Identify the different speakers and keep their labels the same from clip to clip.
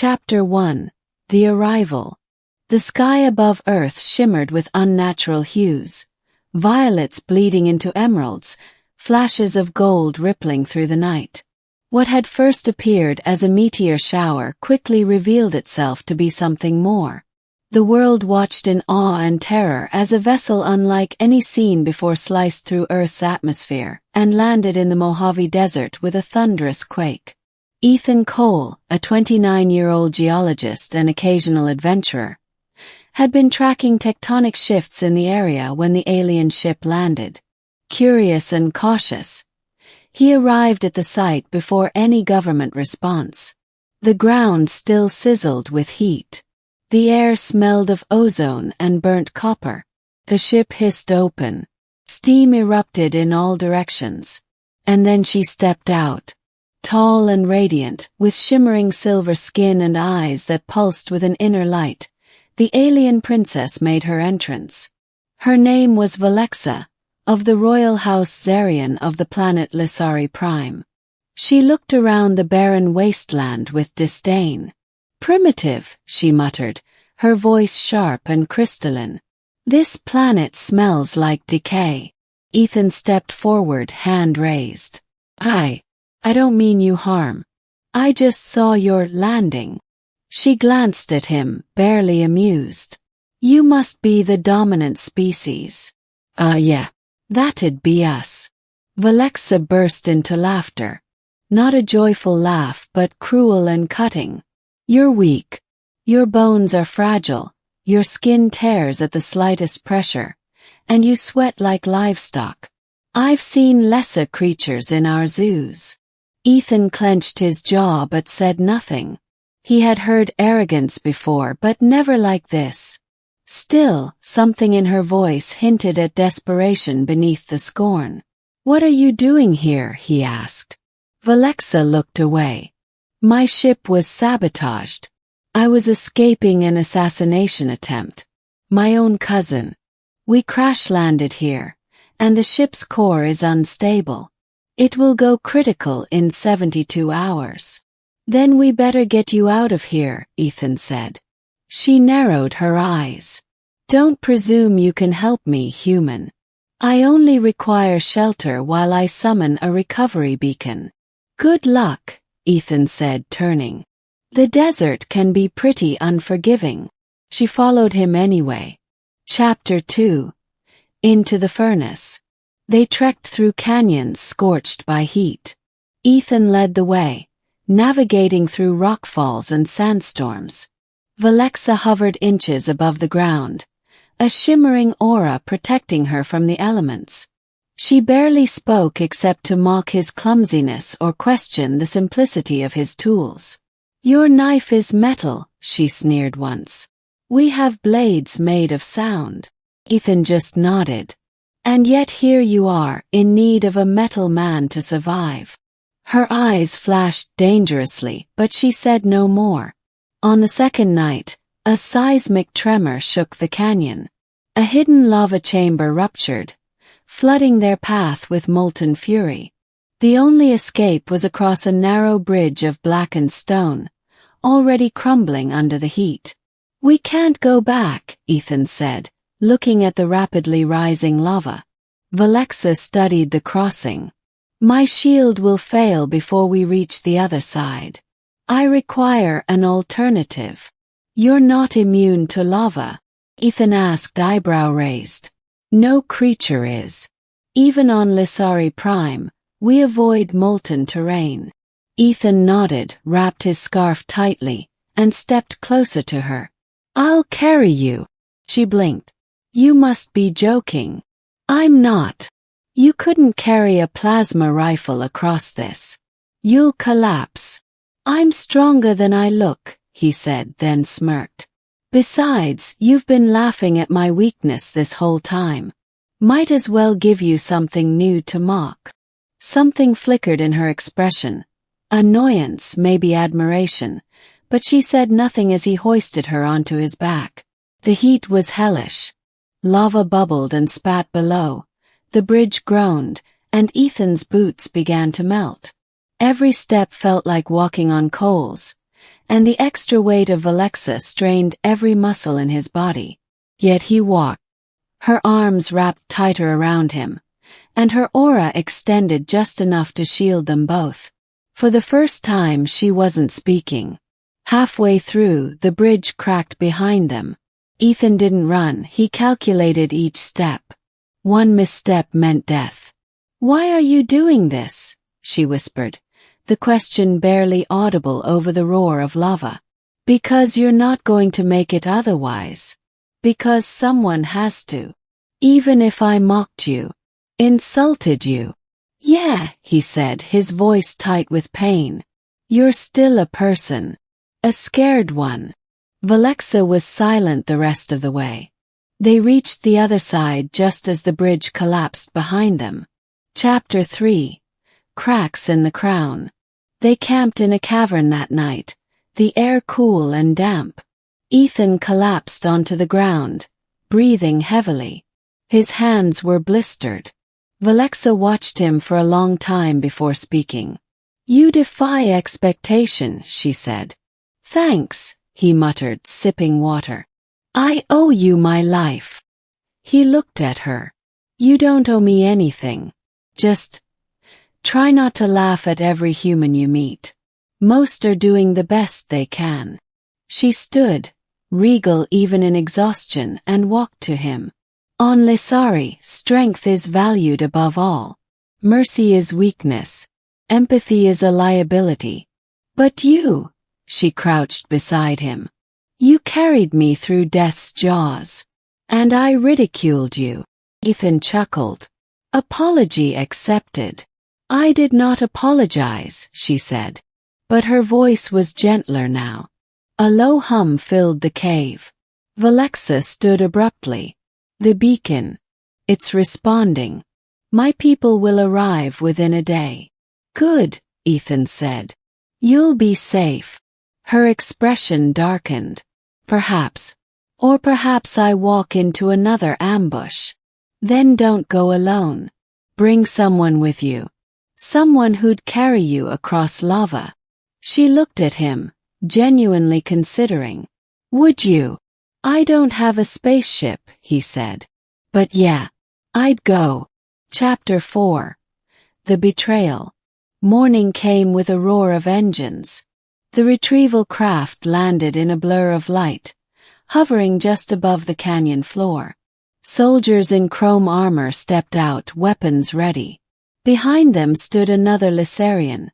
Speaker 1: Chapter 1. The Arrival. The sky above Earth shimmered with unnatural hues, violets bleeding into emeralds, flashes of gold rippling through the night. What had first appeared as a meteor shower quickly revealed itself to be something more. The world watched in awe and terror as a vessel unlike any seen before sliced through Earth's atmosphere and landed in the Mojave Desert with a thunderous quake. Ethan Cole, a 29-year-old geologist and occasional adventurer, had been tracking tectonic shifts in the area when the alien ship landed. Curious and cautious, he arrived at the site before any government response. The ground still sizzled with heat. The air smelled of ozone and burnt copper. The ship hissed open. Steam erupted in all directions. And then she stepped out. Tall and radiant, with shimmering silver skin and eyes that pulsed with an inner light, the alien princess made her entrance. Her name was Velexa, of the royal house Zarian of the planet Lisari Prime. She looked around the barren wasteland with disdain. "Primitive," she muttered, her voice sharp and crystalline. "This planet smells like decay." Ethan stepped forward, hand raised. I don't mean you harm. I just saw your landing." She glanced at him, barely amused. "You must be the dominant species." Yeah. That'd be us." Velexa burst into laughter. Not a joyful laugh, but cruel and cutting. "You're weak. Your bones are fragile, your skin tears at the slightest pressure, and you sweat like livestock. I've seen lesser creatures in our zoos." Ethan clenched his jaw but said nothing. He had heard arrogance before, but never like this. Still, something in her voice hinted at desperation beneath the scorn. "What are you doing here?" he asked. Velexa looked away. "My ship was sabotaged. I was escaping an assassination attempt. My own cousin. We crash-landed here, and the ship's core is unstable. It will go critical in 72 hours. Then we better get you out of here," Ethan said. She narrowed her eyes. "Don't presume you can help me, human. I only require shelter while I summon a recovery beacon." "Good luck," Ethan said, turning. "The desert can be pretty unforgiving." She followed him anyway. Chapter 2. Into the Furnace. They trekked through canyons scorched by heat. Ethan led the way, navigating through rockfalls and sandstorms. Velexa hovered inches above the ground, a shimmering aura protecting her from the elements. She barely spoke except to mock his clumsiness or question the simplicity of his tools. "Your knife is metal," she sneered once. "We have blades made of sound." Ethan just nodded. "And yet here you are, in need of a metal man to survive." Her eyes flashed dangerously, but she said no more. On the second night, a seismic tremor shook the canyon. A hidden lava chamber ruptured, flooding their path with molten fury. The only escape was across a narrow bridge of blackened stone, already crumbling under the heat. "We can't go back," Ethan said, looking at the rapidly rising lava. Velexa studied the crossing. "My shield will fail before we reach the other side. I require an alternative." "You're not immune to lava?" Ethan asked, eyebrow raised. "No creature is. Even on Lisari Prime, we avoid molten terrain." Ethan nodded, wrapped his scarf tightly, and stepped closer to her. "I'll carry you." She blinked. "You must be joking." "I'm not. You couldn't carry a plasma rifle across this. You'll collapse." "I'm stronger than I look," he said, then smirked. "Besides, you've been laughing at my weakness this whole time. Might as well give you something new to mock." Something flickered in her expression. Annoyance, maybe admiration, but she said nothing as he hoisted her onto his back. The heat was hellish. Lava bubbled and spat below. The bridge groaned, and Ethan's boots began to melt. Every step felt like walking on coals, and the extra weight of Velexa strained every muscle in his body. Yet he walked. Her arms wrapped tighter around him, and her aura extended just enough to shield them both. For the first time she wasn't speaking. Halfway through, the bridge cracked behind them. Ethan didn't run, he calculated each step. One misstep meant death. "Why are you doing this?" she whispered, the question barely audible over the roar of lava. "Because you're not going to make it otherwise. Because someone has to. Even if I mocked you, insulted you." "Yeah," he said, his voice tight with pain. "You're still a person. A scared one." Velexa was silent the rest of the way. They reached the other side just as the bridge collapsed behind them. Chapter 3. Cracks in the Crown. They camped in a cavern that night, the air cool and damp. Ethan collapsed onto the ground, breathing heavily. His hands were blistered. Velexa watched him for a long time before speaking. "You defy expectation," she said. "Thanks," he muttered, sipping water. "I owe you my life." He looked at her. "You don't owe me anything. Just try not to laugh at every human you meet. Most are doing the best they can." She stood, regal even in exhaustion, and walked to him. "On Lissari, strength is valued above all. Mercy is weakness. Empathy is a liability. But you," she crouched beside him. "You carried me through death's jaws. And I ridiculed you." Ethan chuckled. "Apology accepted." "I did not apologize," she said. But her voice was gentler now. A low hum filled the cave. Velexa stood abruptly. "The beacon. It's responding. My people will arrive within a day." "Good," Ethan said. "You'll be safe." Her expression darkened. "Perhaps. Or perhaps I walk into another ambush. Then don't go alone. Bring someone with you. Someone who'd carry you across lava." She looked at him, genuinely considering. "Would you?" "I don't have a spaceship," he said. "But yeah, I'd go." Chapter 4. The Betrayal. Morning came with a roar of engines. The retrieval craft landed in a blur of light, hovering just above the canyon floor. Soldiers in chrome armor stepped out, weapons ready. Behind them stood another Lissarian,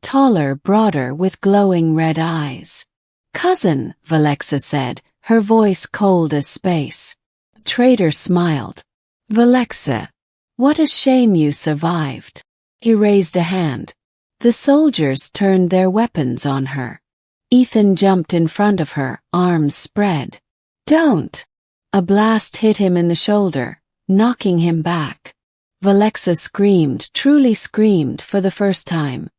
Speaker 1: taller, broader, with glowing red eyes. "Cousin," Velexa said, her voice cold as space. Traitor smiled. "Velexa, what a shame you survived." He raised a hand. The soldiers turned their weapons on her. Ethan jumped in front of her, arms spread. "Don't!" A blast hit him in the shoulder, knocking him back. Velexa screamed, truly screamed for the first time.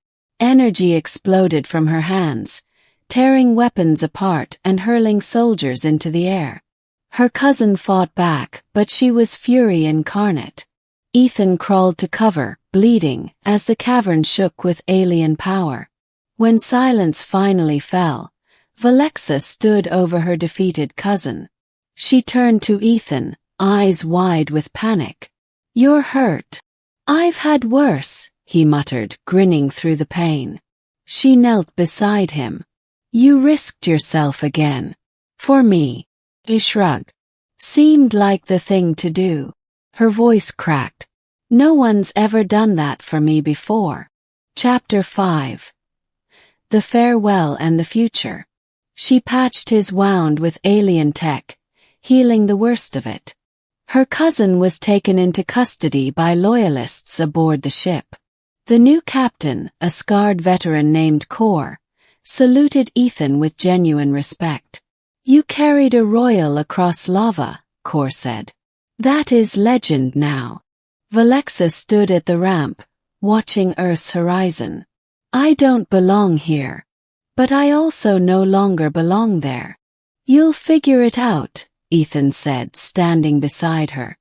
Speaker 1: Energy exploded from her hands, tearing weapons apart and hurling soldiers into the air. Her cousin fought back, but she was fury incarnate. Ethan crawled to cover, bleeding, as the cavern shook with alien power. When silence finally fell, Velexa stood over her defeated cousin. She turned to Ethan, eyes wide with panic. "You're hurt." "I've had worse," he muttered, grinning through the pain. She knelt beside him. "You risked yourself again. For me." He shrugged. "Seemed like the thing to do." Her voice cracked. "No one's ever done that for me before." Chapter 5. The Farewell and the Future. She patched his wound with alien tech, healing the worst of it. Her cousin was taken into custody by loyalists aboard the ship. The new captain, a scarred veteran named Kor, saluted Ethan with genuine respect. "You carried a royal across lava," Kor said. "That is legend now." Velexa stood at the ramp, watching Earth's horizon. "I don't belong here. But I also no longer belong there." "You'll figure it out," Ethan said, standing beside her.